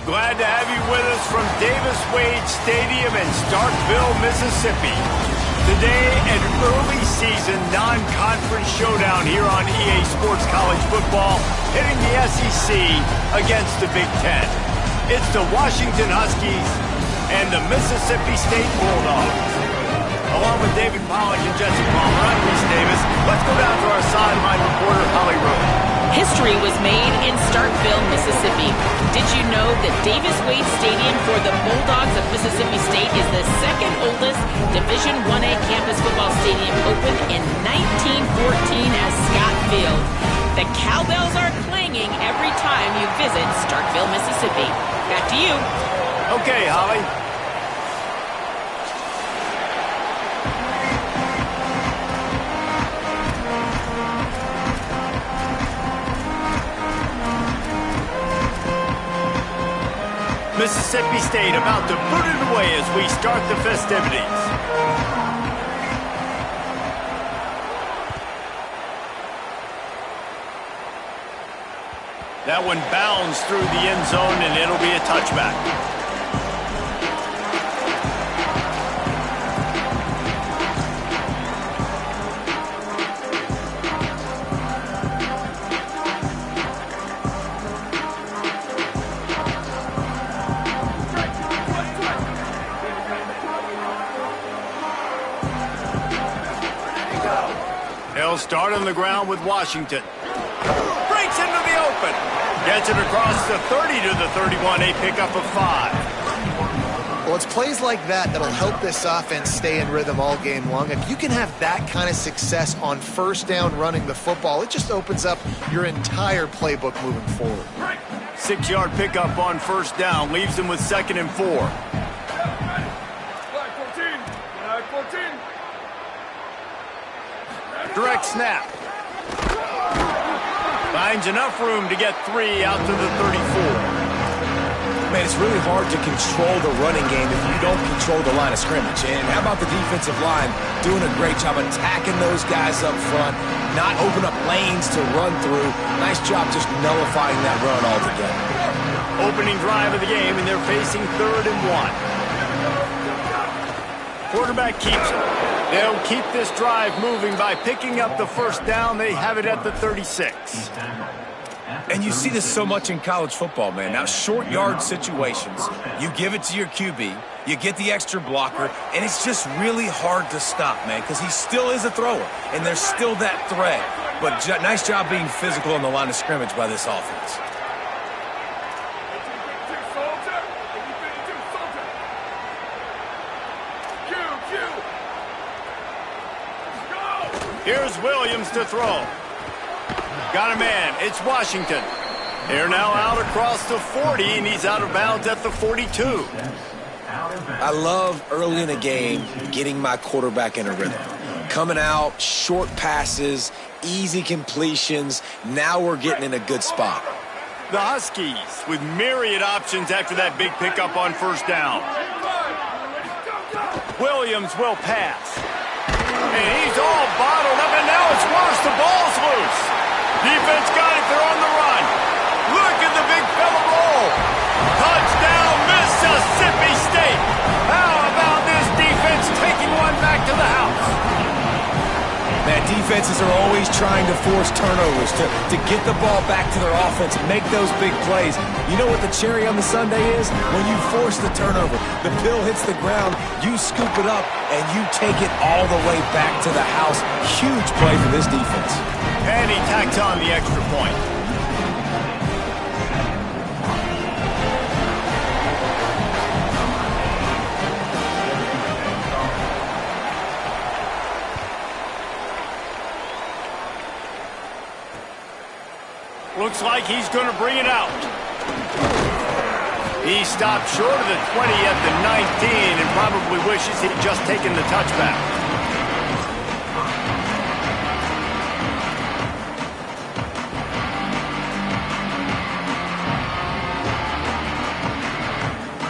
Glad to have you with us from Davis-Wade Stadium in Starkville, Mississippi. Today, an early season non-conference showdown here on EA Sports College Football, hitting the SEC against the Big Ten. It's the Washington Huskies and the Mississippi State Bulldogs. Along with David Pollock and Jesse Palmer, I'm Reese Davis. Let's go down to our sideline reporter, Holly Rowe. History was made in Starkville, Mississippi. Did you know that Davis-Wade Stadium for the Bulldogs of Mississippi State is the second oldest Division I-A campus football stadium, opened in 1914 as Scott Field. The cowbells are clanging every time you visit Starkville, Mississippi. Back to you. Okay, Holly. Mississippi State about to put it away as we start the festivities. That one bounds through the end zone, and it'll be a touchback. They'll start on the ground with Washington. Breaks into the open. Gets it across the 30 to the 31, a pickup of 5. Well, it's plays like that that'll help this offense stay in rhythm all game long. If you can have that kind of success on first down running the football, it just opens up your entire playbook moving forward. 6-yard pickup on first down, leaves them with 2nd and 4. Direct snap. Finds enough room to get 3 out to the 34. Man, it's really hard to control the running game if you don't control the line of scrimmage. And how about the defensive line doing a great job attacking those guys up front, not open up lanes to run through. Nice job just nullifying that run altogether. Opening drive of the game, and they're facing 3rd and 1. Quarterback keeps it. They'll keep this drive moving by picking up the first down. They have it at the 36. And you see this so much in college football, man. Now, short yard situations, you give it to your QB, you get the extra blocker, and it's just really hard to stop, man, because he still is a thrower, and there's still that threat. But nice job being physical on the line of scrimmage by this offense. Here's Williams to throw. Got a man. It's Washington. They're now out across the 40, and he's out of bounds at the 42. I love early in a game getting my quarterback in a rhythm. Coming out, short passes, easy completions. Now we're getting in a good spot. The Huskies with myriad options after that big pickup on first down. Williams will pass. And he's all bottled up, and now it's worse. The ball's loose. Defense got it. They're on the run. Look at the big fella roll. Touchdown, Mississippi State. How about this defense taking one back to the house? Man, defenses are always trying to force turnovers, to get the ball back to their offense, make those big plays. You know what the cherry on the sundae is? When you force the turnover, the pill hits the ground, you scoop it up, and you take it all the way back to the house. Huge play for this defense. And he tacks on the extra point. Looks like he's going to bring it out. He stopped short of the 20 at the 19 and probably wishes he'd just taken the touchback.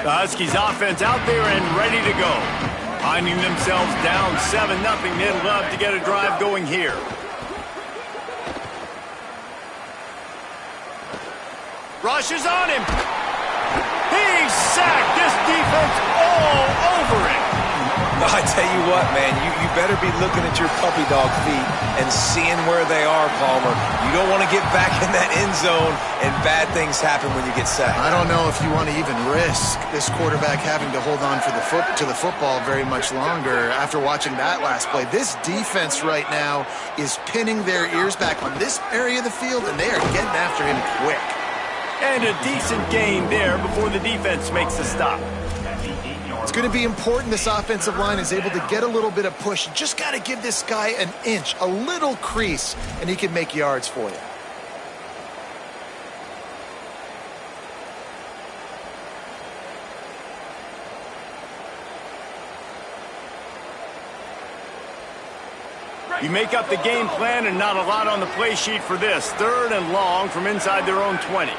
The Huskies offense out there and ready to go. Finding themselves down 7-0, they'd love to get a drive going here. Rushes on him. He's sacked. This defense all over it. I tell you what, man, you better be looking at your puppy dog feet and seeing where they are, Palmer. You don't want to get back in that end zone and bad things happen when you get sacked. I don't know if you want to even risk this quarterback having to hold on to the football very much longer after watching that last play. This defense right now is pinning their ears back on this area of the field, and they are getting after him quick. And a decent gain there before the defense makes the stop. It's going to be important this offensive line is able to get a little bit of push. Just got to give this guy an inch, a little crease, and he can make yards for you. You make up the game plan and not a lot on the play sheet for this. 3rd and long from inside their own 20.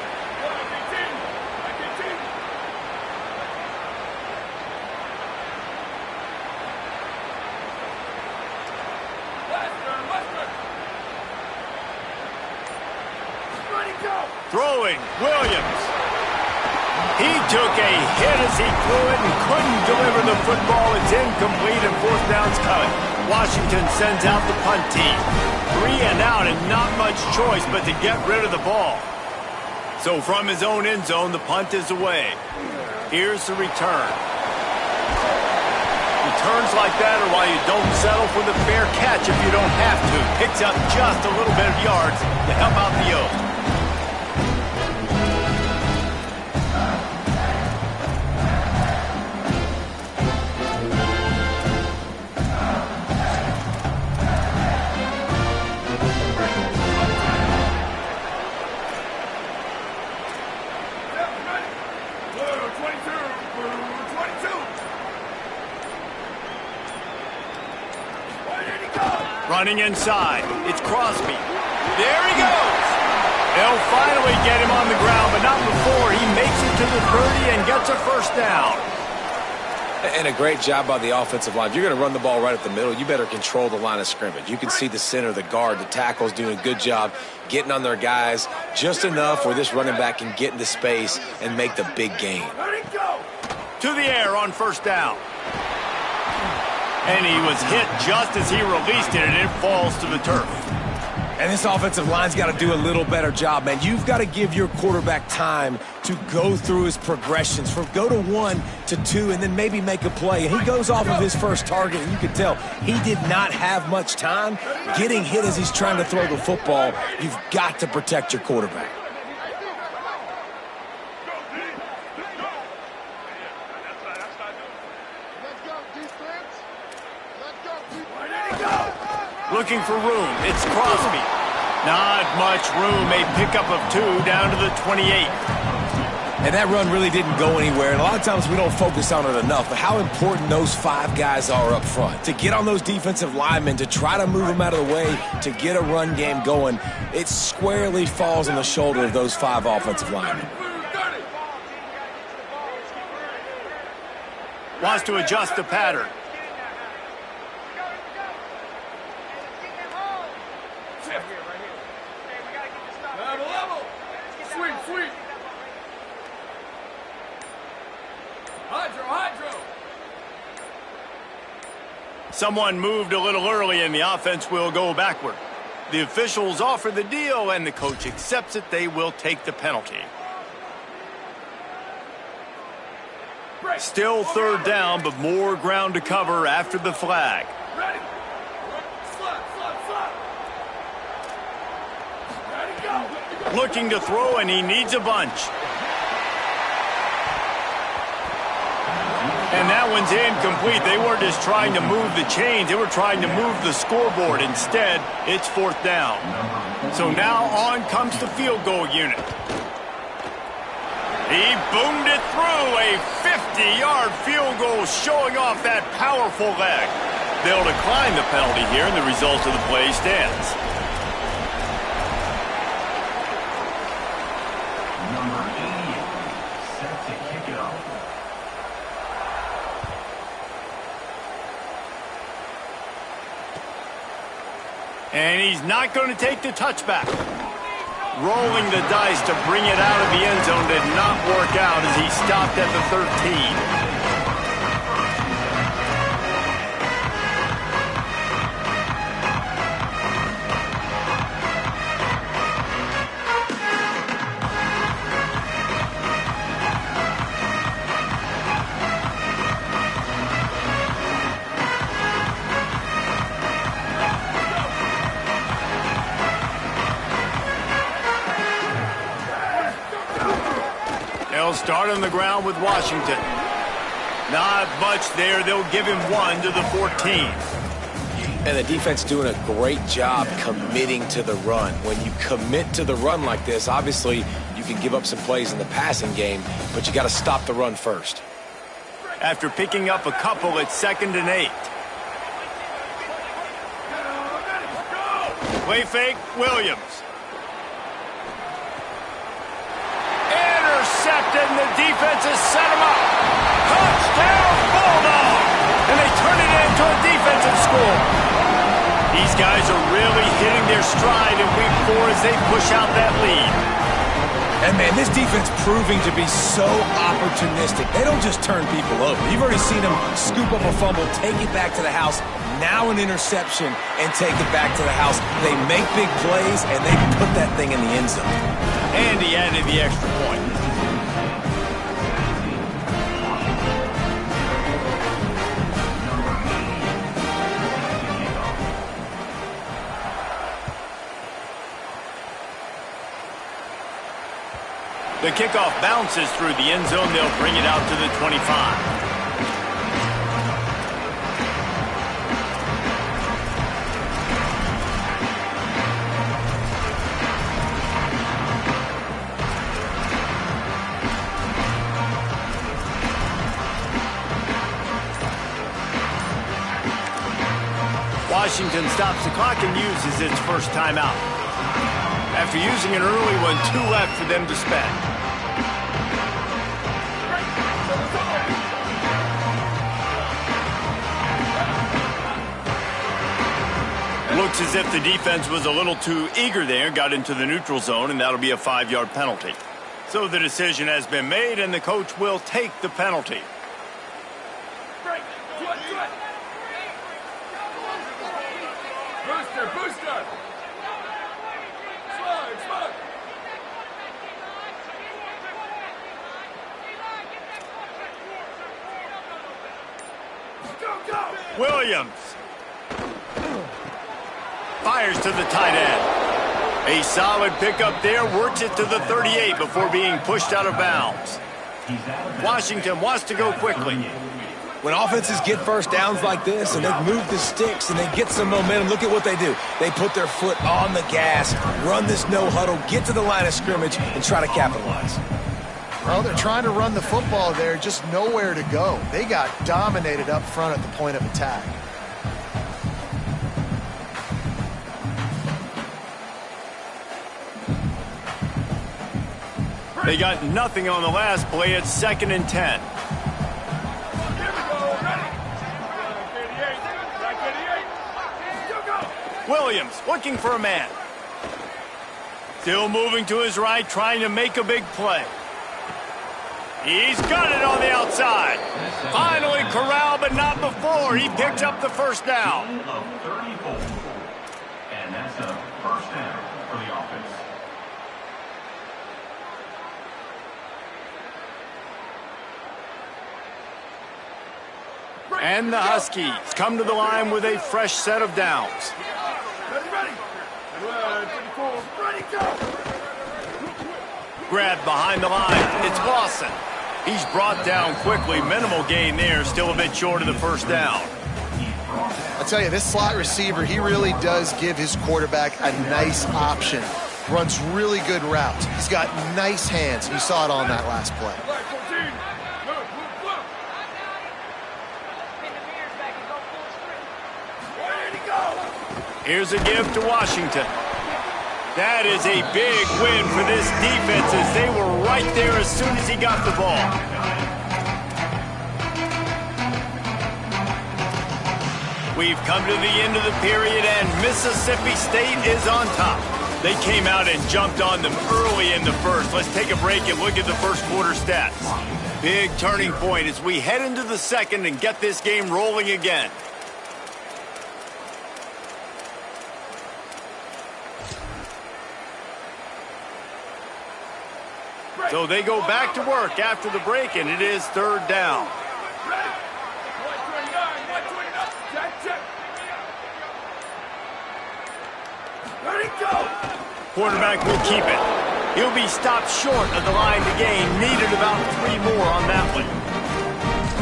Throwing, Williams. He took a hit as he threw it and couldn't deliver the football. It's incomplete and 4th down's coming. Washington sends out the punt team. 3 and out and not much choice but to get rid of the ball. So from his own end zone, the punt is away. Here's the return. Returns like that are why you don't settle for the fair catch if you don't have to. Picks up just a little bit of yards to help out the O's. Running inside. It's Crosby. There he goes. They'll finally get him on the ground, but not before he makes it to the 30 and gets a 1st down. And a great job by the offensive line. If you're going to run the ball right at the middle, you better control the line of scrimmage. You can see the center, the guard, the tackles doing a good job getting on their guys just enough where this running back can get into space and make the big gain. To the air on 1st down. And he was hit just as he released it, and it falls to the turf. And this offensive line's got to do a little better job, man. You've got to give your quarterback time to go through his progressions, from go to 1 to 2, and then maybe make a play. And he goes off of his first target, and you can tell he did not have much time getting hit as he's trying to throw the football. You've got to protect your quarterback. Looking for room. It's Crosby. Not much room. A pickup of 2 down to the 28. And that run really didn't go anywhere. And a lot of times we don't focus on it enough. But how important those 5 guys are up front. To get on those defensive linemen, to try to move them out of the way, to get a run game going, it squarely falls on the shoulder of those 5 offensive linemen. Wants to adjust the pattern. Someone moved a little early and the offense will go backward. The officials offer the deal and the coach accepts it. They will take the penalty. Still third down, but more ground to cover after the flag. Ready. Looking to throw, and he needs a bunch. And that one's incomplete. They weren't just trying to move the chains. They were trying to move the scoreboard. Instead, it's fourth down. So now on comes the field goal unit. He boomed it through. A 50-yard field goal showing off that powerful leg. They'll decline the penalty here, and the result of the play stands. And he's not going to take the touchback. Rolling the dice to bring it out of the end zone did not work out as he stopped at the 13. They'll start on the ground with Washington. Not much there. They'll give him one to the 14. And the defense doing a great job committing to the run. When you commit to the run like this, obviously you can give up some plays in the passing game, but you got to stop the run first. After picking up a couple, it's 2nd and 8. Play fake, Williams. Intercepted, and the defense has set him up. Touchdown, Bulldog! And they turn it into a defensive score. These guys are really hitting their stride in week 4 as they push out that lead. And, man, this defense proving to be so opportunistic. They don't just turn people over. You've already seen them scoop up a fumble, take it back to the house, now an interception, and take it back to the house. They make big plays, and they put that thing in the end zone. And he added the extra point. The kickoff bounces through the end zone. They'll bring it out to the 25. Washington stops the clock and uses its first timeout. After using an early one, 2 left for them to spend. Looks as if the defense was a little too eager there, got into the neutral zone, and that'll be a 5-yard penalty. So the decision has been made, and the coach will take the penalty. Booster! Slide! Go! Williams fires to the tight end. A solid pickup there, works it to the 38 before being pushed out of bounds. Washington wants to go quickly. When offenses get first downs like this and they move the sticks and they get some momentum, look at what they do. They put their foot on the gas, run this no huddle, get to the line of scrimmage, and try to capitalize. Well, they're trying to run the football there, just nowhere to go. They got dominated up front at the point of attack. They got nothing on the last play. It's 2nd and 10. Williams looking for a man. Still moving to his right, trying to make a big play. He's got it on the outside. Finally corralled, but not before. He picks up the first down. And that's a first down for the offense. And the Huskies come to the line with a fresh set of downs. Grabbed behind the line. It's Lawson. He's brought down quickly. Minimal gain there. Still a bit short of the first down. I'll tell you, this slot receiver, he really does give his quarterback a nice option. Runs really good routes. He's got nice hands. You saw it on that last play. Here's a give to Washington. That is a big win for this defense as they were right there as soon as he got the ball. We've come to the end of the period and Mississippi State is on top. They came out and jumped on them early in the first. Let's take a break and look at the first quarter stats. Big turning point as we head into the second and get this game rolling again. So they go back to work after the break, and it is third down. Quarterback will keep it. He'll be stopped short of the line to gain. Needed about 3 more on that one.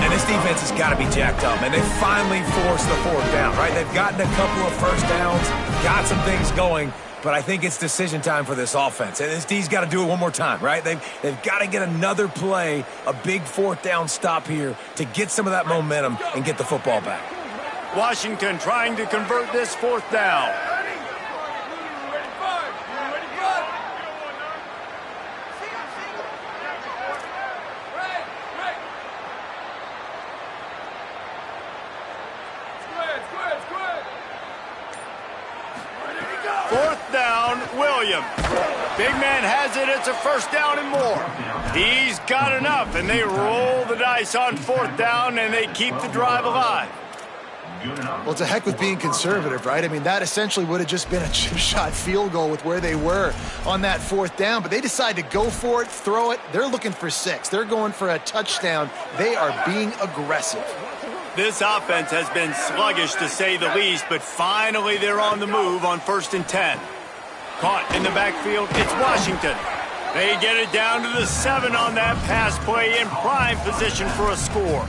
And this defense has got to be jacked up, and they finally forced the fourth down, right? They've gotten a couple of first downs, got some things going, but I think it's decision time for this offense. And this D's got to do it one more time, right? They've got to get another play, a big fourth down stop here to get some of that momentum and get the football back. Washington trying to convert this fourth down. Fourth down, Williams. Big man has it. It's a first down and more. He's got enough, and they roll the dice on fourth down, and they keep the drive alive. Well, it's a heck with being conservative, right? I mean, that essentially would have just been a chip shot field goal with where they were on that fourth down, but they decide to go for it, throw it. They're looking for 6. They're going for a touchdown. They are being aggressive. This offense has been sluggish, to say the least, but finally they're on the move on 1st and 10. Caught in the backfield, it's Washington. They get it down to the 7 on that pass play in prime position for a score.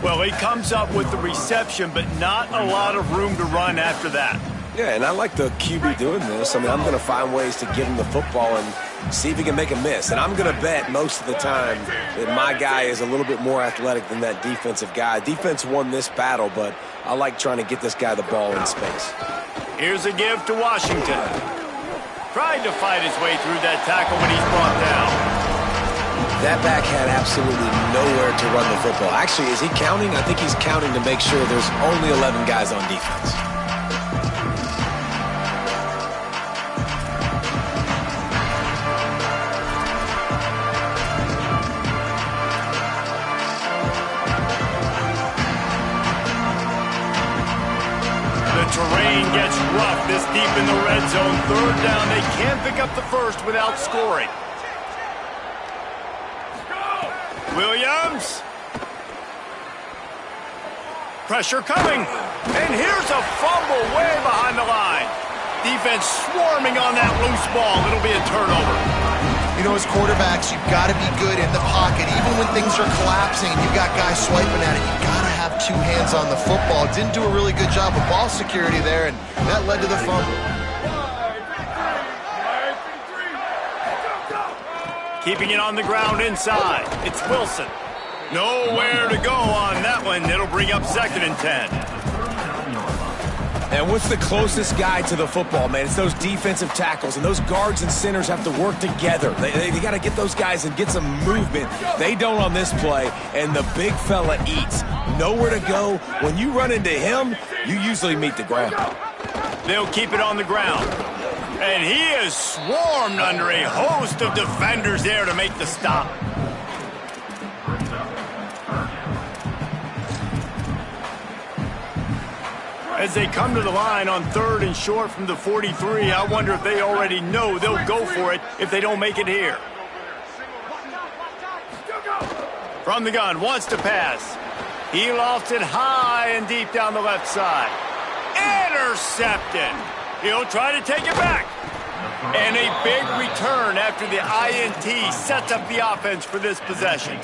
Well, he comes up with the reception, but not a lot of room to run after that. Yeah, and I like the QB doing this. I mean, I'm going to find ways to give him the football and see if he can make a miss. And I'm going to bet most of the time that my guy is a little bit more athletic than that defensive guy. Defense won this battle, but I like trying to get this guy the ball in space. Here's a give to Washington. Tried to fight his way through that tackle when he's brought down. That back had absolutely nowhere to run the football. Actually, is he counting? I think he's counting to make sure there's only 11 guys on defense. Terrain gets rough this deep in the red zone. Third down, they can't pick up the first without scoring. Williams. Pressure coming. And here's a fumble way behind the line. Defense swarming on that loose ball. It'll be a turnover. You know, as quarterbacks, you've got to be good in the pocket. Even when things are collapsing and you've got guys swiping at it, you've got to have 2 hands on the football. Didn't do a really good job of ball security there, and that led to the fumble. Keeping it on the ground inside. It's Wilson. Nowhere to go on that one. It'll bring up 2nd and 10. And what's the closest guy to the football, man? It's those defensive tackles, and those guards and centers have to work together. They got to get those guys and get some movement. They don't on this play, and the big fella eats. Nowhere to go. When you run into him, you usually meet the ground. They'll keep it on the ground. And he is swarmed under a host of defenders there to make the stop. As they come to the line on 3rd and short from the 43, I wonder if they already know they'll go for it if they don't make it here. From the gun, wants to pass. He lost it high and deep down the left side. Intercepted. He'll try to take it back. And a big return after the INT sets up the offense for this possession.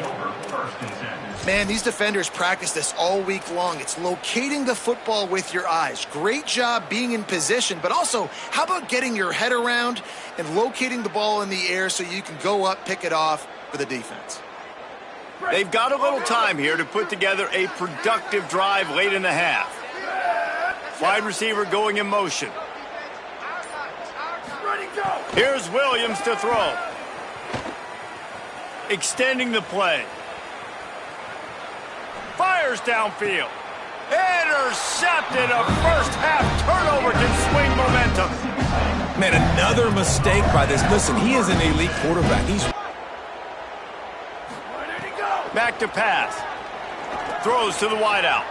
Man, these defenders practice this all week long. It's locating the football with your eyes. Great job being in position, but also, how about getting your head around and locating the ball in the air so you can go up, pick it off for the defense? They've got a little time here to put together a productive drive late in the half. Wide receiver going in motion. Here's Williams to throw. Extending the play. Fires downfield. Intercepted. A first half turnover can swing momentum. Man, another mistake by this. Listen, he is an elite quarterback. He's back to pass. Throws to the wideout.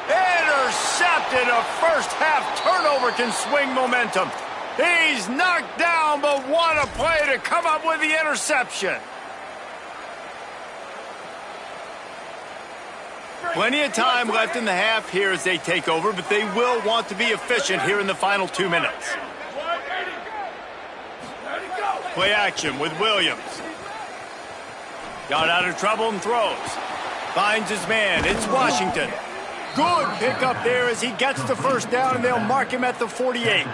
Intercepted. A first half turnover can swing momentum. He's knocked down, but what a play to come up with the interception. Plenty of time left in the half here as they take over, but they will want to be efficient here in the final 2 minutes. Play action with Williams. Got out of trouble and throws. Finds his man. It's Washington. Good pickup there as he gets the first down, and they'll mark him at the 48.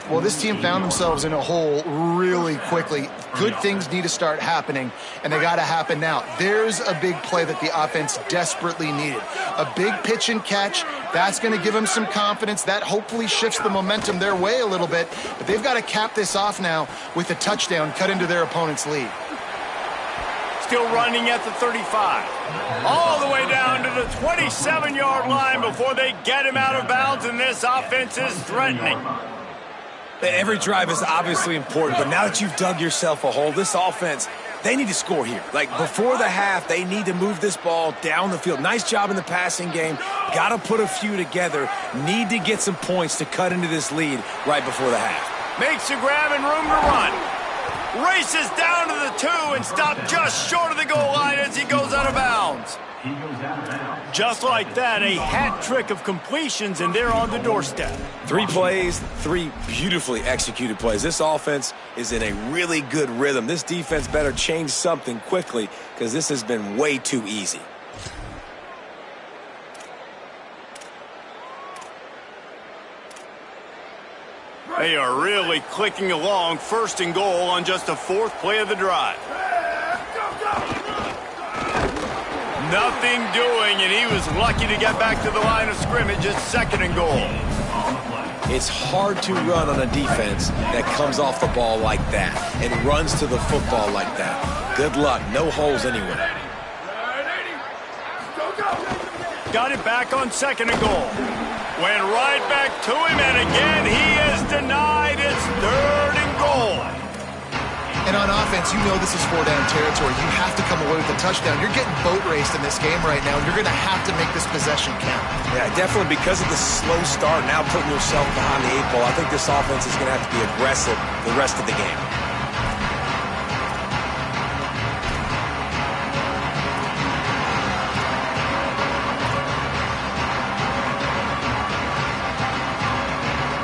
Well, this team found themselves in a hole really quickly. Good things need to start happening, and they got to happen now. There's a big play that the offense desperately needed. A big pitch and catch. That's going to give them some confidence. That hopefully shifts the momentum their way a little bit. But they've got to cap this off now with a touchdown cut into their opponent's lead. Still running at the 35. All the way down to the 27-yard line before they get him out of bounds, and this offense is threatening. Every drive is obviously important, but now that you've dug yourself a hole, this offense, they need to score here. Like, before the half, they need to move this ball down the field. Nice job in the passing game. Got to put a few together. Need to get some points to cut into this lead right before the half. Makes a grab and room to run. Races down to the 2 and stopped just short of the goal line as he goes out of bounds. Just like that, a hat trick of completions, and they're on the doorstep. 3 plays, 3 beautifully executed plays. This offense is in a really good rhythm. This defense better change something quickly because this has been way too easy. They are really clicking along, 1st and goal on just the 4th play of the drive. Nothing doing, and he was lucky to get back to the line of scrimmage at 2nd and goal. It's hard to run on a defense that comes off the ball like that and runs to the football like that. Good luck. No holes anywhere. Got it back on 2nd and goal. Went right back to him, and again he is denied. It's 3rd and goal. And on offense, you know this is 4-down territory. You have to come away with a touchdown. You're getting boat raced in this game right now, and you're going to have to make this possession count. Yeah, definitely because of the slow start, now putting yourself behind the 8 ball. I think this offense is going to have to be aggressive the rest of the game.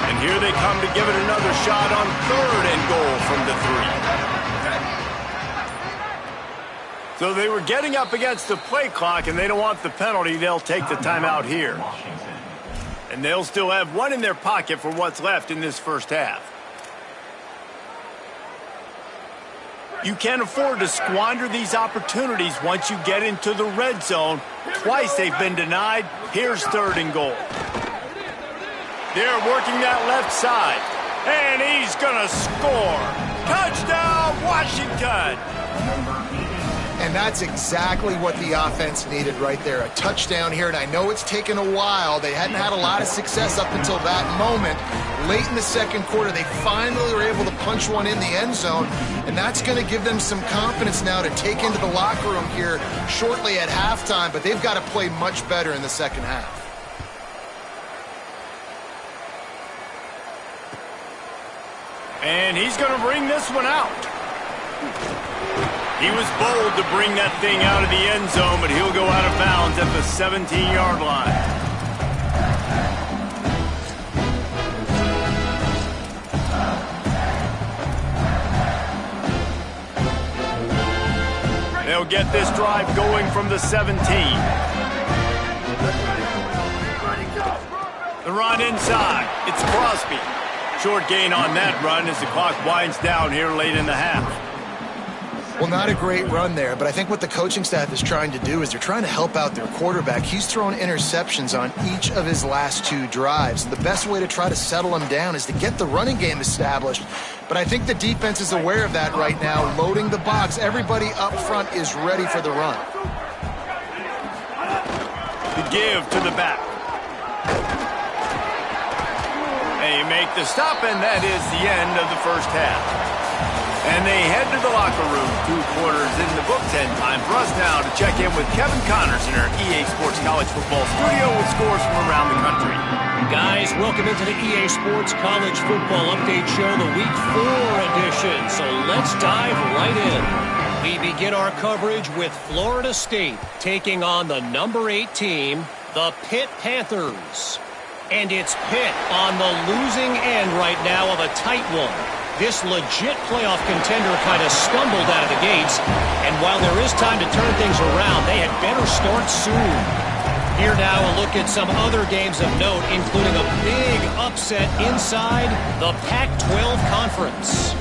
And here they come to give it another shot on 3rd and goal from the 3. So they were getting up against the play clock, and they don't want the penalty. They'll take the timeout here. And they'll still have 1 in their pocket for what's left in this first half. You can't afford to squander these opportunities once you get into the red zone. Twice they've been denied. Here's 3rd and goal. They're working that left side. And he's going to score. Touchdown, Washington! And that's exactly what the offense needed right there. A touchdown here, and I know it's taken a while. They hadn't had a lot of success up until that moment. Late in the 2nd quarter, they finally were able to punch one in the end zone, and that's going to give them some confidence now to take into the locker room here shortly at halftime, but they've got to play much better in the 2nd half. And he's going to bring this one out. He was bold to bring that thing out of the end zone, but he'll go out of bounds at the 17-yard line. They'll get this drive going from the 17. The run inside. It's Crosby. Short gain on that run as the clock winds down here late in the half. Well, not a great run there, but I think what the coaching staff is trying to do is they're trying to help out their quarterback. He's thrown interceptions on each of his last 2 drives. The best way to try to settle him down is to get the running game established. But I think the defense is aware of that right now, loading the box. Everybody up front is ready for the run. The give to the back. They make the stop, and that is the end of the first half. And they head to the locker room. 2 quarters in the books, and time for us now to check in with Kevin Connors in our EA Sports College Football studio with scores from around the country. Guys, welcome into the EA Sports College Football Update Show, the Week 4 edition. So let's dive right in. We begin our coverage with Florida State taking on the number 8 team, the Pitt Panthers. And it's Pitt on the losing end right now of a tight one. This legit playoff contender kind of stumbled out of the gates, and while there is time to turn things around, they had better start soon. Here now a look at some other games of note, including a big upset inside the Pac-12 Conference.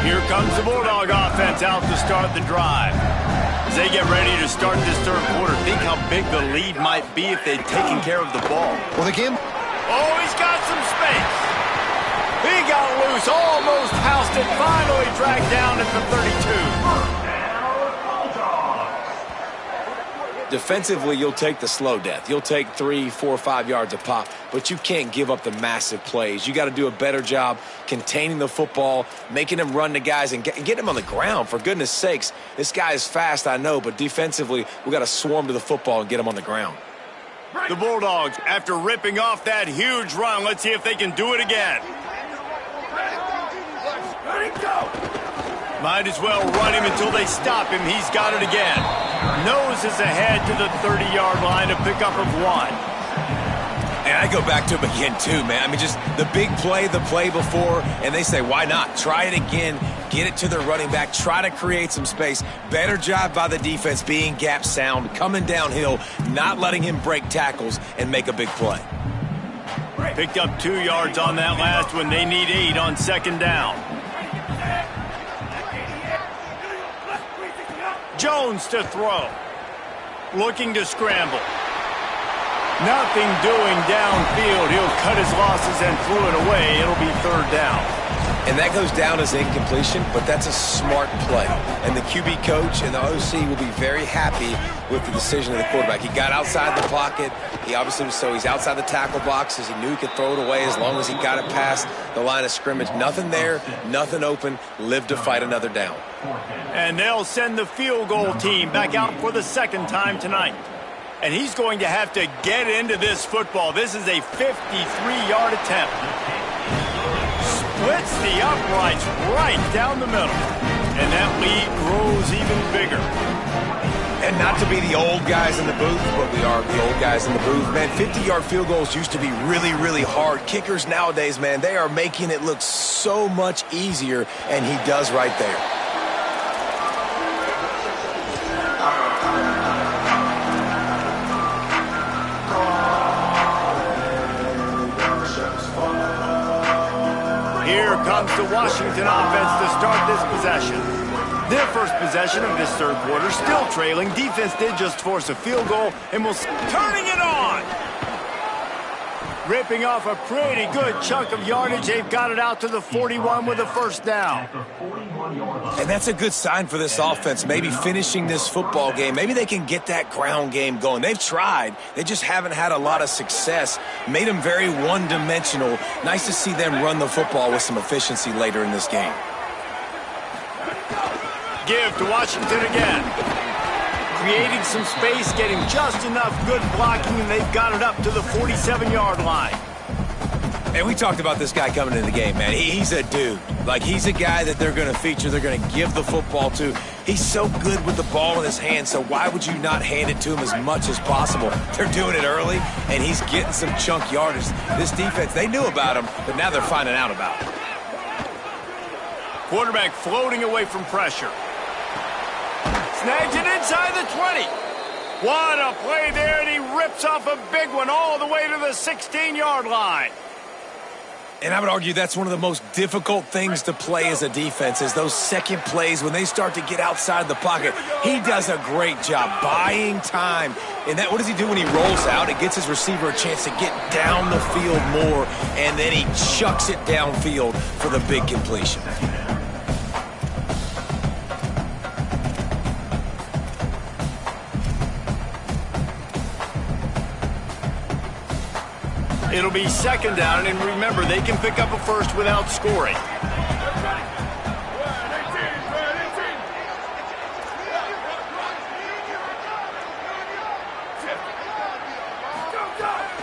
Here comes the Bulldog offense out to start the drive. As they get ready to start this third quarter, think how big the lead might be if they'd taken care of the ball. Well, the game... Oh, he's got some space. He got loose, almost housed it, finally dragged down at the 32. Defensively, you'll take the slow death. You'll take 3, 4, 5 yards a pop, but you can't give up the massive plays. You got to do a better job containing the football, making him run to guys and get him on the ground. For goodness sakes, this guy is fast, I know, but defensively, we got to swarm to the football and get him on the ground. The Bulldogs, after ripping off that huge run, let's see if they can do it again. Might as well run him until they stop him. He's got it again. Noses ahead to the 30-yard line, a pickup of 1. And I go back to him again, too, man. I mean, just the big play, the play before, and they say, why not? Try it again, get it to their running back, try to create some space. Better job by the defense being gap sound, coming downhill, not letting him break tackles and make a big play. Picked up 2 yards on that last one. They need 8 on second down. Jones to throw. Looking to scramble. Nothing doing downfield. He'll cut his losses and throw it away. It'll be third down. And that goes down as incompletion, but that's a smart play. And the QB coach and the OC will be very happy with the decision of the quarterback. He got outside the pocket. He obviously was he's outside the tackle boxes. He knew he could throw it away as long as he got it past the line of scrimmage. Nothing there, nothing open. Live to fight another down. And they'll send the field goal team back out for the second time tonight. And he's going to have to get into this football. This is a 53-yard attempt. Splits the uprights right down the middle. And that lead grows even bigger. And not to be the old guys in the booth, but we are the old guys in the booth. Man, 50-yard field goals used to be really, really hard. Kickers nowadays, man, they are making it look so much easier, and he does right there. Here comes the Washington offense to start this possession. Their first possession of this third quarter, still trailing. Defense did just force a field goal, and will turning it on. Ripping off a pretty good chunk of yardage. They've got it out to the 41 with a first down. And that's a good sign for this offense, maybe finishing this football game. Maybe they can get that ground game going. They've tried. They just haven't had a lot of success. Made them very one-dimensional. Nice to see them run the football with some efficiency later in this game. Give to Washington again. Creating some space, getting just enough good blocking, and they've got it up to the 47-yard line. And we talked about this guy coming into the game, man. He's a dude. Like, he's a guy that they're going to feature, they're going to give the football to. He's so good with the ball in his hand, so why would you not hand it to him as much as possible? They're doing it early, and he's getting some chunk yardage. This defense, they knew about him, but now they're finding out about him. Quarterback floating away from pressure. Snags it inside the 20. What a play there, and he rips off a big one all the way to the 16-yard line. And I would argue that's one of the most difficult things to play as a defense is those second plays when they start to get outside the pocket. He does a great job buying time. And what does he do when he rolls out? It gets his receiver a chance to get down the field more, and then he chucks it downfield for the big completion. It'll be second down, and remember, they can pick up a first without scoring.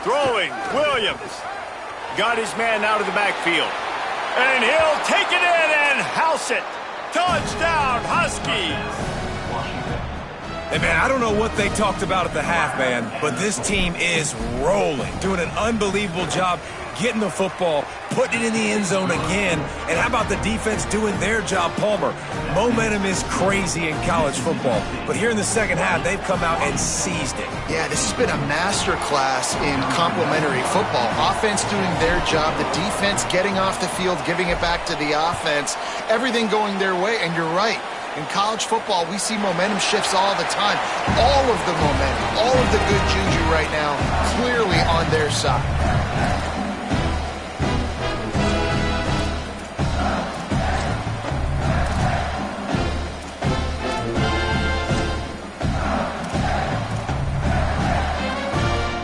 Throwing, Williams. Got his man out of the backfield. And he'll take it in and house it. Touchdown, Huskies. Hey, man, I don't know what they talked about at the half, man, but this team is rolling, doing an unbelievable job getting the football, putting it in the end zone again. And how about the defense doing their job, Palmer? Momentum is crazy in college football, but here in the second half, they've come out and seized it. Yeah, this has been a master class in complementary football. Offense doing their job, the defense getting off the field, giving it back to the offense, everything going their way, and you're right. In college football, we see momentum shifts all the time. All of the momentum, all of the good juju right now, clearly on their side.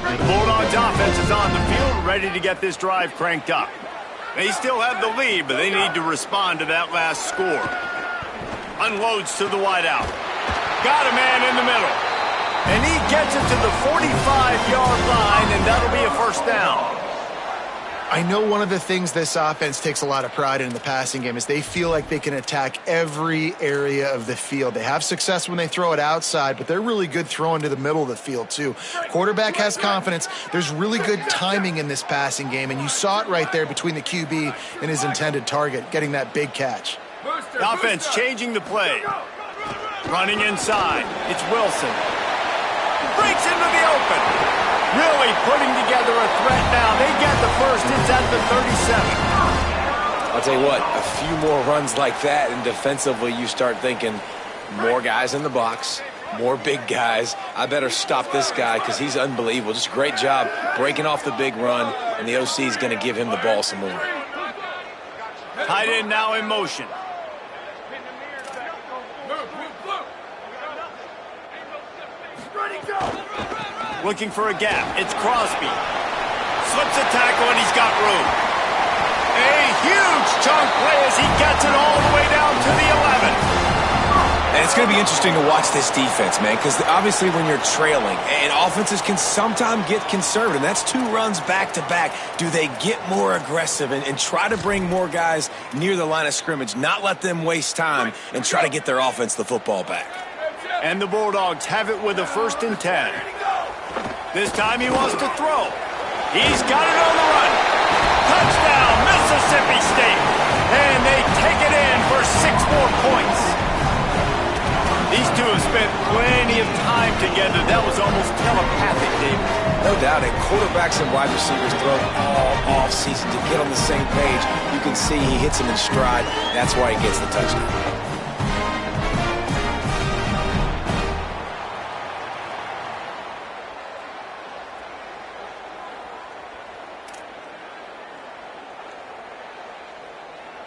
The Bulldogs offense is on the field, ready to get this drive cranked up. They still have the lead, but they need to respond to that last score. Unloads to the wideout. Got a man in the middle. And he gets it to the 45-yard line, and that'll be a first down. I know one of the things this offense takes a lot of pride in the passing game is they feel like they can attack every area of the field. They have success when they throw it outside, but they're really good throwing to the middle of the field too. Quarterback has confidence. There's really good timing in this passing game, and you saw it right there between the QB and his intended target, getting that big catch. The offense changing the play. Running inside. It's Wilson. Breaks into the open. Really putting together a threat now. They get the first. It's at the 37. I'll tell you what, a few more runs like that, and defensively you start thinking more guys in the box, more big guys. I better stop this guy because he's unbelievable. Just a great job breaking off the big run, and the OC is going to give him the ball some more. Tight end now in motion. Looking for a gap. It's Crosby. Slips a tackle, and he's got room. A huge chunk play as he gets it all the way down to the 11. And it's going to be interesting to watch this defense, man, because obviously when you're trailing, and offenses can sometimes get conservative, and that's two runs back-to-back. Do they get more aggressive and try to bring more guys near the line of scrimmage, not let them waste time, and try to get their offense the football back? And the Bulldogs have it with a 1st and 10. This time he wants to throw. He's got it on the run. Touchdown, Mississippi State. And they take it in for 6 more points. These two have spent plenty of time together. That was almost telepathic, David. No doubt, and quarterbacks and wide receivers throw all off-season to get on the same page. You can see he hits him in stride. That's why he gets the touchdown.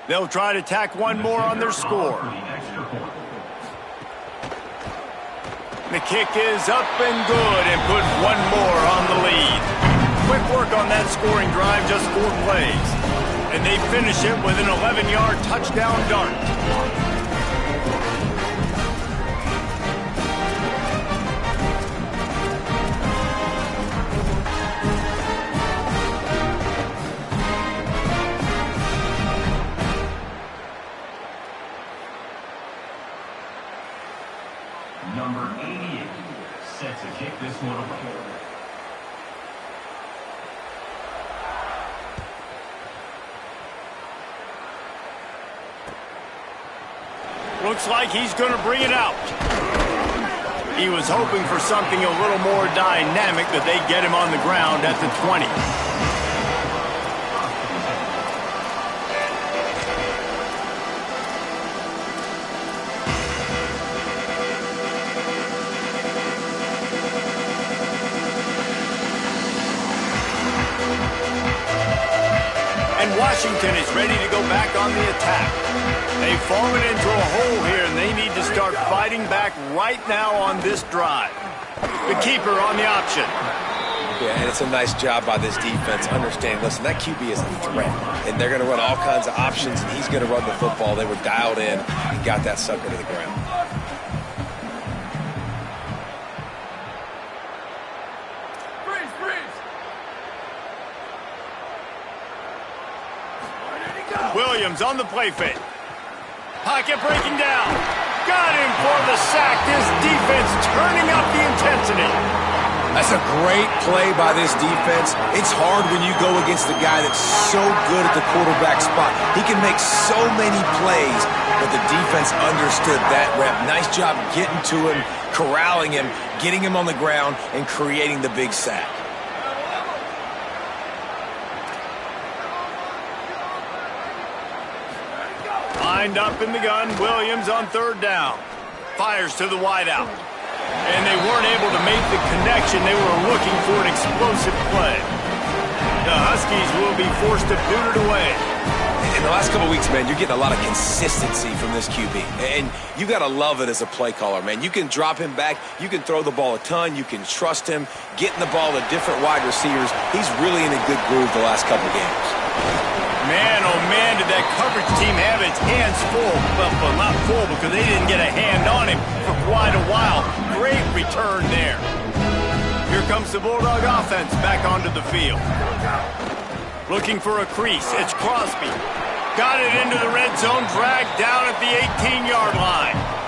They'll try to tack one more on their score. The kick is up and good and put one more on the lead. Quick work on that scoring drive, just 4 plays. And they finish it with an 11-yard touchdown dart. Looks like he's going to bring it out. He was hoping for something a little more dynamic, that they get him on the ground at the 20. And Washington is ready to go back on the attack. They've fallen into a hole here, and they need to start fighting back right now on this drive. The keeper on the option. Yeah, and it's a nice job by this defense. Understand, listen, that QB is a threat, and they're going to run all kinds of options, and he's going to run the football. They were dialed in and got that sucker to the ground. Williams on the play fake. Pocket breaking down. Got him for the sack. This defense turning up the intensity. That's a great play by this defense. It's hard when you go against a guy that's so good at the quarterback spot. He can make so many plays, but the defense understood that rep. Nice job getting to him, corralling him, getting him on the ground, and creating the big sack. Lined up in the gun, Williams on third down. Fires to the wideout. And they weren't able to make the connection. They were looking for an explosive play. The Huskies will be forced to boot it away. In the last couple weeks, man, you're getting a lot of consistency from this QB. And you got to love it as a play caller, man. You can drop him back. You can throw the ball a ton. You can trust him. Getting the ball to different wide receivers. He's really in a good groove the last couple games. Man, oh man, did that coverage team have its hands full. Well, not full because they didn't get a hand on him for quite a while. Great return there. Here comes the Bulldog offense back onto the field. Looking for a crease. It's Crosby. Got it into the red zone, dragged down at the 18-yard line.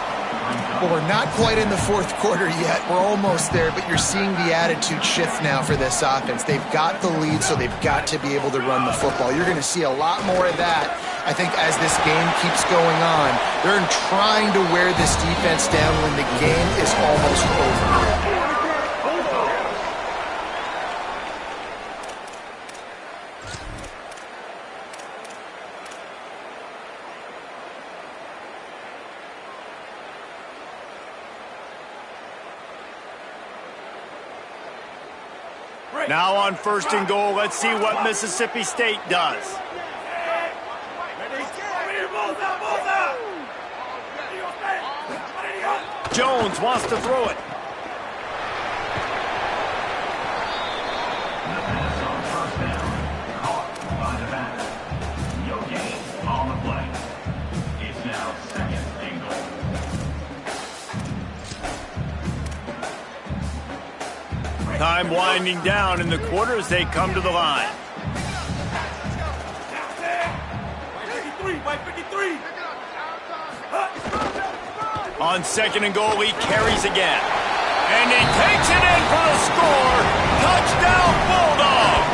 Well, we're not quite in the fourth quarter yet. We're almost there, but you're seeing the attitude shift now for this offense. They've got the lead, so they've got to be able to run the football. You're going to see a lot more of that, I think, as this game keeps going on. They're trying to wear this defense down when the game is almost over. Now on first and goal, let's see what Mississippi State does. Jones wants to throw it. Time winding down in the quarter as they come to the line. On second and goal, he carries again. And he takes it in for the score. Touchdown, Bulldogs!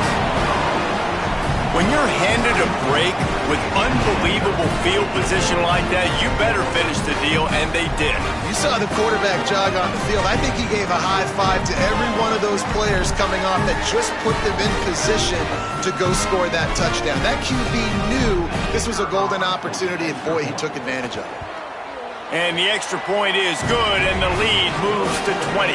When you're handed a break with unbelievable field position like that, you better finish the deal, and they did. You saw the quarterback jog on the field. I think he gave a high five to every one of those players coming off that just put them in position to go score that touchdown. That QB knew this was a golden opportunity, and boy, he took advantage of it. And the extra point is good, and the lead moves to 20.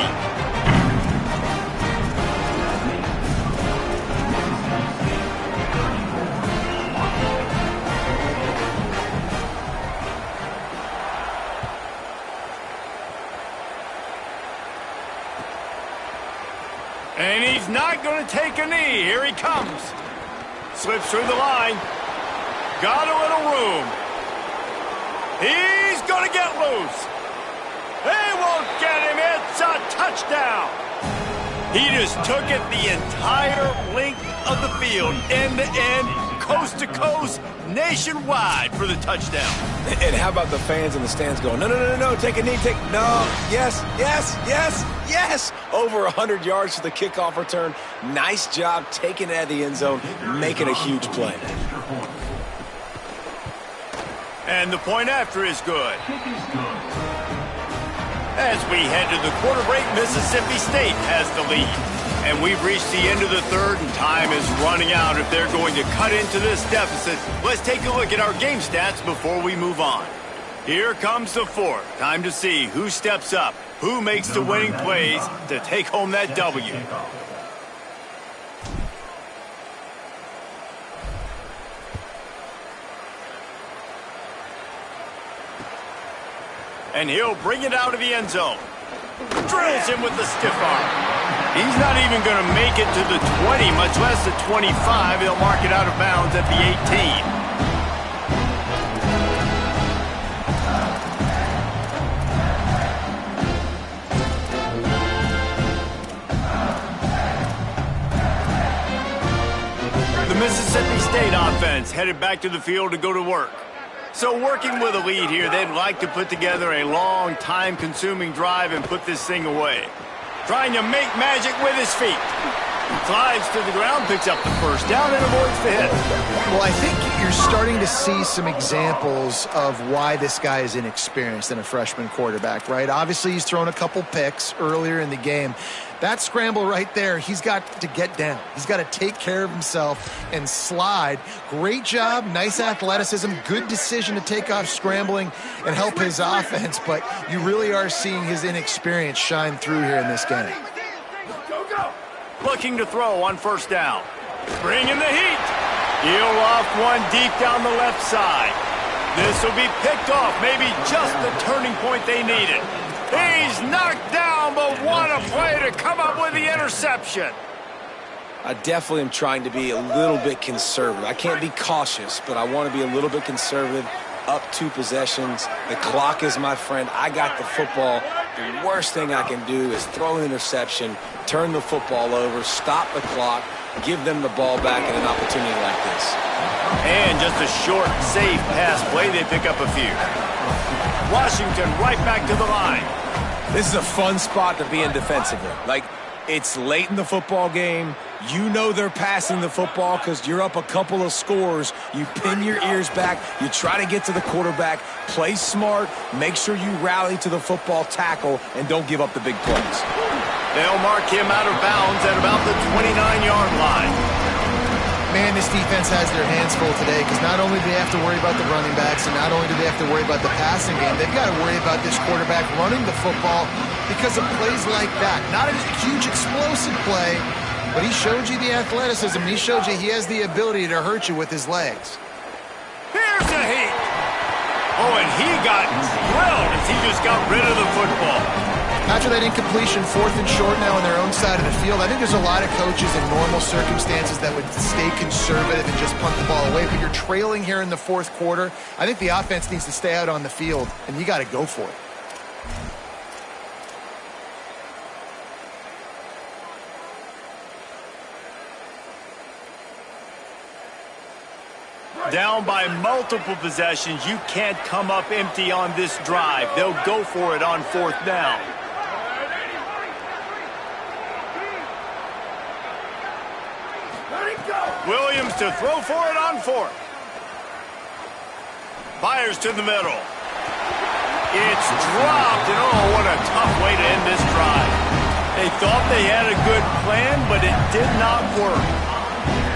And he's not going to take a knee. Here he comes. Slips through the line. Got a little room. He's going to get loose. They won't get him. It's a touchdown. He just took it the entire length of the field, end to end, coast to coast, nationwide for the touchdown. And how about the fans in the stands going, no, no, no, no, take a knee, no, yes, yes, yes, yes. Over 100 yards for the kickoff return. Nice job taking it out of the end zone, making a huge play. And the point after is good. As we head to the quarter break, Mississippi State has the lead. And we've reached the end of the third, and time is running out if they're going to cut into this deficit. Let's take a look at our game stats before we move on. Here comes the fourth. Time to see who steps up, who makes the winning plays to take home that W. And he'll bring it out of the end zone. Drills him with the stiff arm. He's not even going to make it to the 20, much less the 25. He'll mark it out of bounds at the 18. The Mississippi State offense headed back to the field to go to work. So working with a lead here, they'd like to put together a long, time-consuming drive and put this thing away. Trying to make magic with his feet. Slides to the ground, picks up the first down, and avoids the hit. Well, I think you're starting to see some examples of why this guy is inexperienced in a freshman quarterback, right? Obviously, he's thrown a couple picks earlier in the game. That scramble right there, he's got to get down. He's got to take care of himself and slide. Great job, nice athleticism, good decision to take off scrambling and help his offense, but you really are seeing his inexperience shine through here in this game. Looking to throw on first down. Bringing the heat. He'll off one deep down the left side. This will be picked off, maybe just the turning point they needed. He's knocked down, but what a play to come up with the interception. I definitely am trying to be a little bit conservative. I can't be cautious, but I want to be a little bit conservative. Up 2 possessions. The clock is my friend. I got the football. The worst thing I can do is throw an interception, turn the football over, stop the clock, give them the ball back in an opportunity like this. And just a short, safe pass play, they pick up a few. Washington right back to the line. This is a fun spot to be in defensively. Like, it's late in the football game. You know they're passing the football because you're up a couple of scores. You pin your ears back. You try to get to the quarterback. Play smart. Make sure you rally to the football tackle and don't give up the big plays. They'll mark him out of bounds at about the 29-yard line. Man, this defense has their hands full today because not only do they have to worry about the running backs and not only do they have to worry about the passing game, they've got to worry about this quarterback running the football because of plays like that. Not a huge explosive play, but he showed you the athleticism. He showed you he has the ability to hurt you with his legs. Here's a heat. Oh, and he got drilled as he just got rid of the football. After that incompletion, 4th and short now on their own side of the field, I think there's a lot of coaches in normal circumstances that would stay conservative and just punt the ball away. But you're trailing here in the 4th quarter. I think the offense needs to stay out on the field, and you got to go for it. Down by multiple possessions, you can't come up empty on this drive. They'll go for it on 4th down. Williams to throw for it on 4th. Fires to the middle. It's dropped, and oh, what a tough way to end this drive. They thought they had a good plan, but it did not work.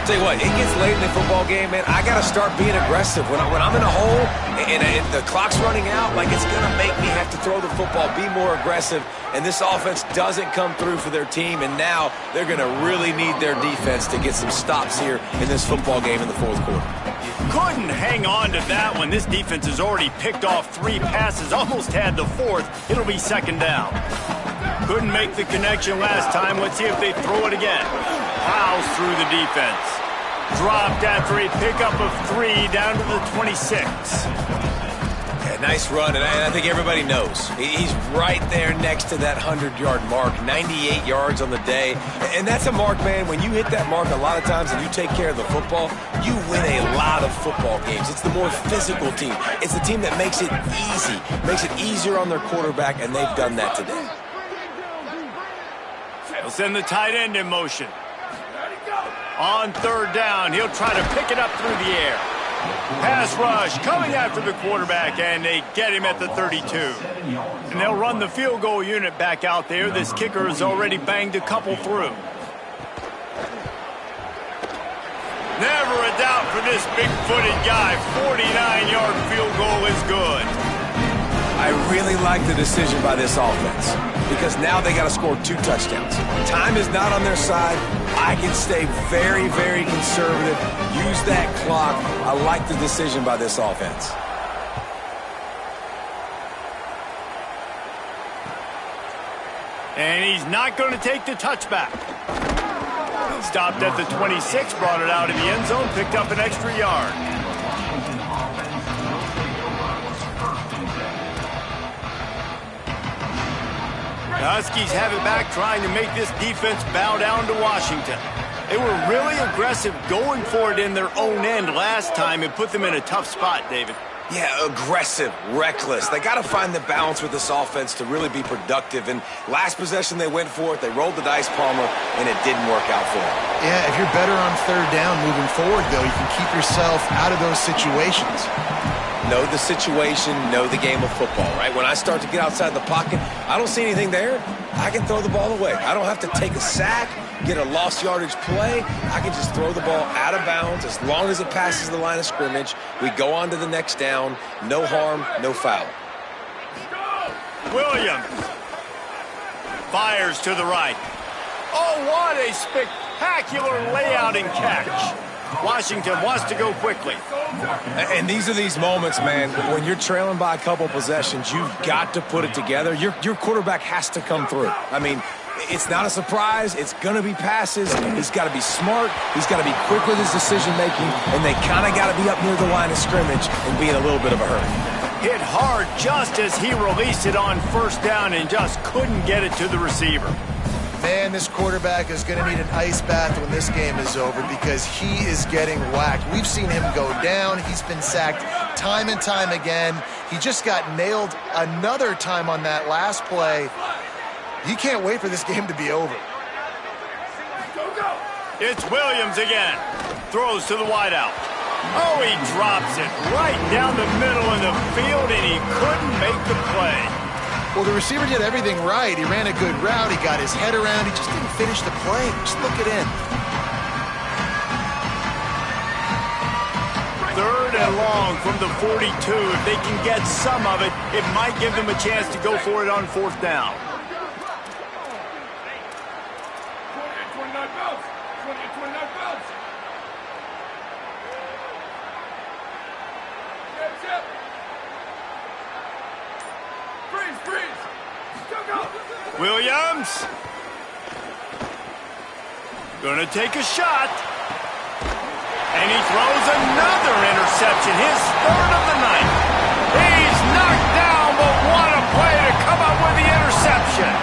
Tell you what, it gets late in the football game, man. I got to start being aggressive. When I'm in a hole and the clock's running out, like it's going to make me have to throw the football, be more aggressive. And this offense doesn't come through for their team, and now they're going to really need their defense to get some stops here in this football game in the 4th quarter. Couldn't hang on to that one. This defense has already picked off 3 passes, almost had the 4th. It'll be 2nd down. Couldn't make the connection last time. Let's see if they throw it again. Plows through the defense. Dropped after a pickup of 3 down to the 26. Yeah, nice run, and I think everybody knows. He's right there next to that 100-yard mark, 98 yards on the day. And that's a mark, man. When you hit that mark a lot of times and you take care of the football, you win a lot of football games. It's the more physical team. It's the team that makes it easy, makes it easier on their quarterback, and they've done that today. They'll send the tight end in motion. On 3rd down, he'll try to pick it up through the air. Pass rush coming after the quarterback, and they get him at the 32. And they'll run the field goal unit back out there. This kicker has already banged a couple through. Never a doubt for this big-footed guy. 49-yard field goal is good. I really like the decision by this offense because now they got to score 2 touchdowns. Time is not on their side. I can stay very, very conservative. Use that clock. I like the decision by this offense. And he's not going to take the touchback. Stopped at the 26, brought it out of the end zone, picked up an extra yard. The Huskies have it back, trying to make this defense bow down to Washington. They were really aggressive going for it in their own end last time and put them in a tough spot, David. Yeah, aggressive, reckless. They got to find the balance with this offense to really be productive. And last possession, they went for it. They rolled the dice, Palmer, and it didn't work out for them. Yeah, if you're better on third down moving forward, though, you can keep yourself out of those situations. Know the situation, know the game of football, right? When I start to get outside the pocket, I don't see anything there, I can throw the ball away. I don't have to take a sack, get a lost yardage play. I can just throw the ball out of bounds as long as it passes the line of scrimmage. We go on to the next down. No harm, no foul. Williams fires to the right. Oh, what a spectacular layout and catch. Washington wants to go quickly. And these are these moments, man, when you're trailing by a couple possessions, you've got to put it together. Your quarterback has to come through. I mean, it's not a surprise. It's going to be passes. He's got to be smart. He's got to be quick with his decision-making, and they kind of got to be up near the line of scrimmage and be in a little bit of a hurry. Hit hard just as he released it on first down and just couldn't get it to the receiver. Man, this quarterback is going to need an ice bath when this game is over because he is getting whacked. We've seen him go down. He's been sacked time and time again. He just got nailed another time on that last play. He can't wait for this game to be over. It's Williams again. Throws to the wideout. Oh, he drops it right down the middle of the field, and he couldn't make the play. Well, the receiver did everything right. He ran a good route. He got his head around. He just didn't finish the play. Just look it in. 3rd and long from the 42. If they can get some of it, it might give them a chance to go for it on 4th down. Williams gonna take a shot, and he throws another interception, his 3rd of the night. He's knocked down, but what a play to come up with the interception.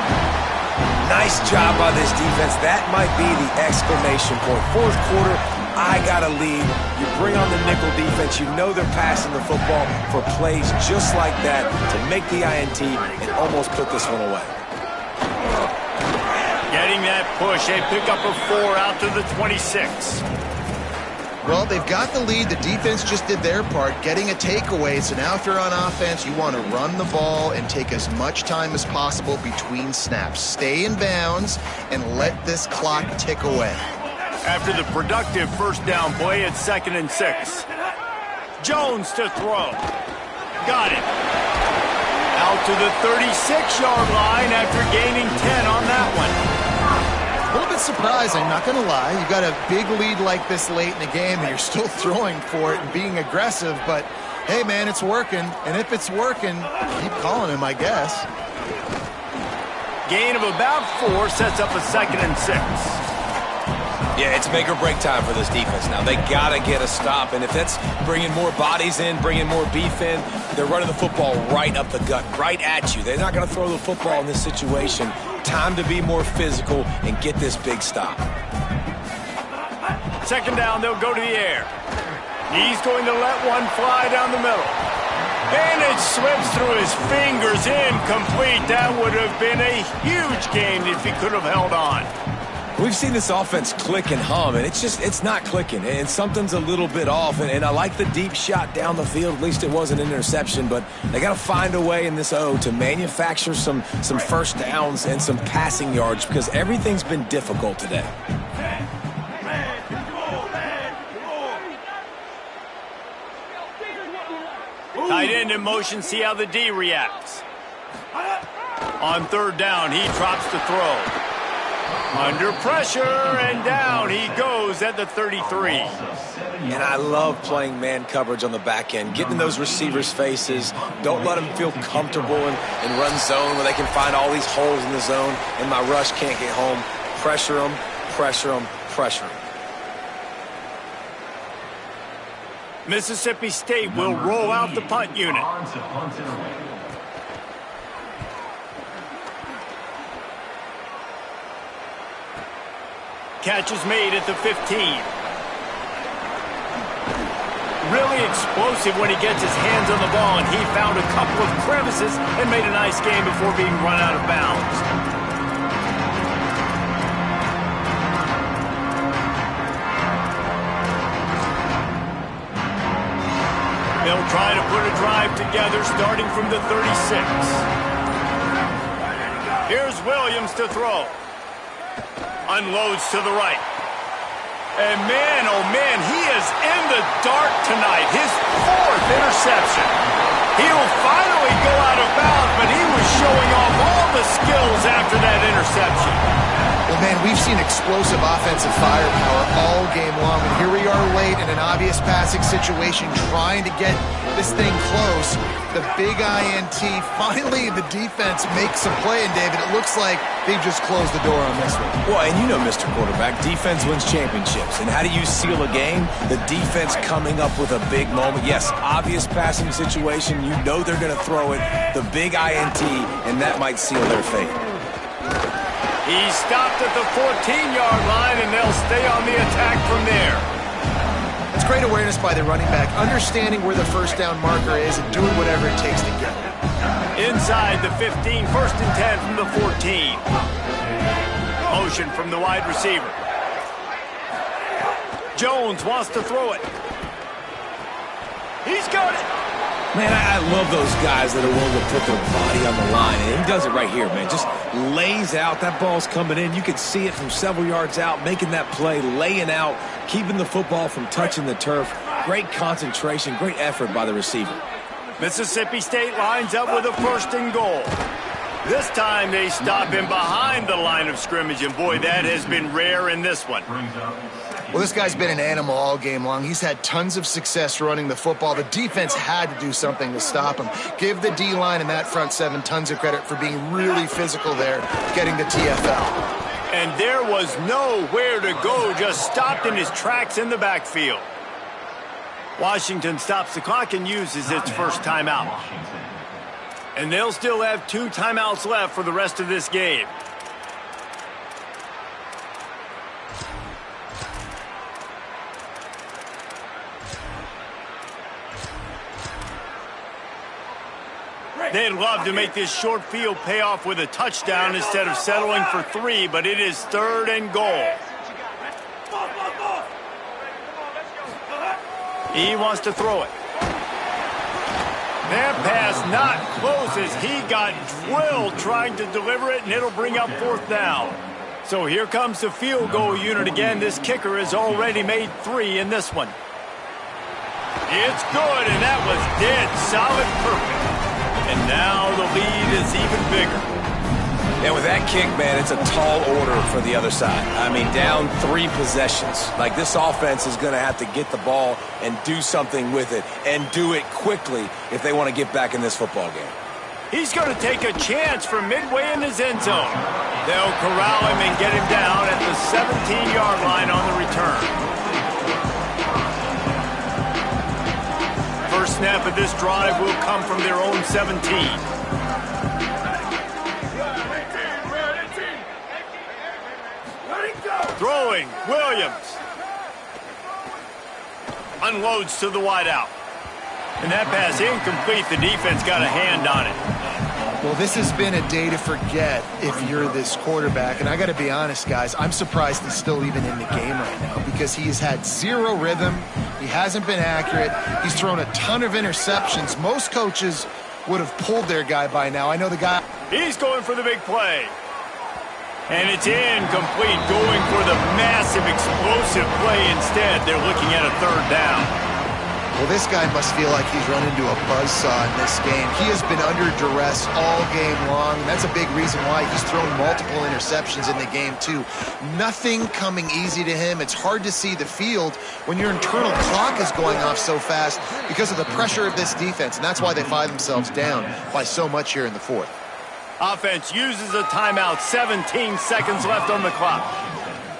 Nice job by this defense. That might be the exclamation point. 4th quarter, I got a lead. You bring on the nickel defense. You know they're passing the football for plays just like that to make the INT and almost put this one away. Getting that push, they pick up a 4 out to the 26. Well, they've got the lead. The defense just did their part, getting a takeaway. So now if you're on offense, you want to run the ball and take as much time as possible between snaps. Stay in bounds and let this clock tick away. After the productive first down play, it's 2nd and 6. Jones to throw. Got it. Out to the 36-yard line after gaining 10 on that one. A little bit surprising, not going to lie. You've got a big lead like this late in the game, and you're still throwing for it and being aggressive. But, hey, man, it's working. And if it's working, keep calling him, I guess. Gain of about 4 sets up a 2nd and 6. Yeah, it's make or break time for this defense now. They got to get a stop, and if that's bringing more bodies in, bringing more beef in, they're running the football right up the gut, right at you. They're not going to throw the football in this situation. Time to be more physical and get this big stop. 2nd down, they'll go to the air. He's going to let one fly down the middle. And it slips through his fingers, incomplete. That would have been a huge gain if he could have held on. We've seen this offense click and hum, and it's not clicking, and something's a little bit off. And I like the deep shot down the field. At least it wasn't an interception, but they got to find a way in this O to manufacture some first downs and some passing yards because everything's been difficult today. Tight end in motion, see how the D reacts. On third down, he drops to throw. Under pressure, and down he goes at the 33. And I love playing man coverage on the back end, getting in those receivers' faces. Don't let them feel comfortable and run zone where they can find all these holes in the zone, and my rush can't get home. Pressure them, pressure them, pressure them. Mississippi State will roll out the punt unit. Catch is made at the 15. Really explosive when he gets his hands on the ball, and he found a couple of crevices and made a nice game before being run out of bounds. They'll try to put a drive together starting from the 36. Here's Williams to throw. Unloads to the right. And man, oh man, he is in the dark tonight. His 4th interception. He'll finally go out of bounds, but he was showing off all the skills after that interception. Well, man, we've seen explosive offensive firepower all game long, and here we are late in an obvious passing situation trying to get this thing close. The big INT, finally the defense makes a play, and David, it looks like they've just closed the door on this one. Well, and you know, Mr. Quarterback, defense wins championships. And how do you seal a game? The defense coming up with a big moment. Yes, obvious passing situation. You know they're going to throw it. The big INT, and that might seal their fate. He stopped at the 14-yard line, and they'll stay on the attack from there. It's great awareness by the running back, understanding where the first down marker is and doing whatever it takes to get it. Inside the 15, 1st and 10 from the 14. Motion from the wide receiver. Jones wants to throw it. He's got it. Man, I love those guys that are willing to put their body on the line, and he does it right here, man. Just lays out. That ball's coming in. You can see it from several yards out, making that play, laying out, keeping the football from touching the turf. Great concentration, great effort by the receiver. Mississippi State lines up with a 1st and goal. This time they stop him behind the line of scrimmage, and boy, that has been rare in this one. Well, this guy's been an animal all game long. He's had tons of success running the football. The defense had to do something to stop him. Give the D-line and that front 7 tons of credit for being really physical there, getting the TFL. And there was nowhere to go, just stopped in his tracks in the backfield. Washington stops the clock and uses its first timeout. And they'll still have 2 timeouts left for the rest of this game. They'd love to make this short field pay off with a touchdown instead of settling for 3, but it is 3rd and goal. He wants to throw it. That pass not close as he got drilled trying to deliver it, and it'll bring up 4th down. So here comes the field goal unit again. This kicker has already made 3 in this one. It's good, and that was dead solid perfect. And now the lead is even bigger. And with that kick, man, it's a tall order for the other side. I mean, down 3 possessions. Like, this offense is going to have to get the ball and do something with it, and do it quickly if they want to get back in this football game. He's going to take a chance from midway in his end zone. They'll corral him and get him down at the 17-yard line on the return. First snap of this drive will come from their own 17. Throwing, Williams. Unloads to the wideout. And that pass incomplete. The defense got a hand on it. Well, this has been a day to forget if you're this quarterback. And I got to be honest, guys, I'm surprised he's still even in the game right now because he has had zero rhythm. He hasn't been accurate. He's thrown a ton of interceptions. Most coaches would have pulled their guy by now. I know the guy. He's going for the big play. And it's incomplete, going for the massive explosive play instead. They're looking at a third down. Well, this guy must feel like he's run into a buzzsaw in this game. He has been under duress all game long. That's a big reason why he's thrown multiple interceptions in the game, too. Nothing coming easy to him. It's hard to see the field when your internal clock is going off so fast because of the pressure of this defense, and that's why they find themselves down by so much here in the fourth. Offense uses a timeout, 17 seconds left on the clock.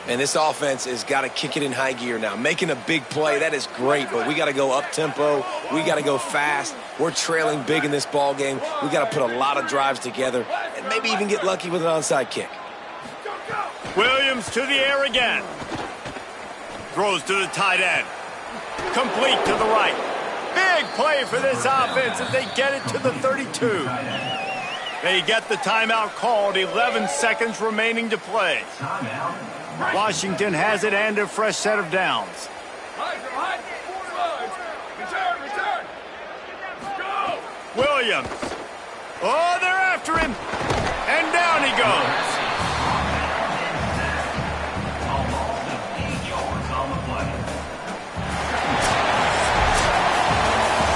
And this offense has got to kick it in high gear now. Making a big play, that is great, but we got to go up-tempo. We got to go fast. We're trailing big in this ball game. We got to put a lot of drives together and maybe even get lucky with an onside kick. Williams to the air again. Throws to the tight end. Complete to the right. Big play for this offense as they get it to the 32. They get the timeout called, 11 seconds remaining to play. Washington has it and a fresh set of downs. Williams. Oh, they're after him. And down he goes.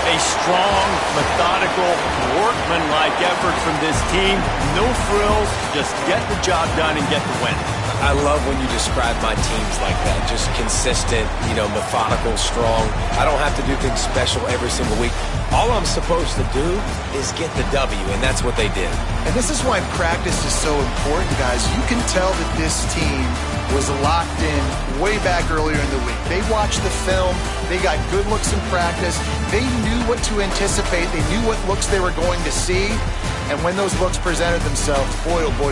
A strong, methodical, workman-like effort from this team. No frills, just get the job done and get the win. I love when you describe my teams like that. Just consistent, methodical, strong. I don't have to do things special every single week. All I'm supposed to do is get the W, and that's what they did. And this is why practice is so important, guys. You can tell that this team was locked in way back earlier in the week. They watched the film. They got good looks in practice. They knew what to anticipate. They knew what looks they were going to see. And when those looks presented themselves, boy, oh boy,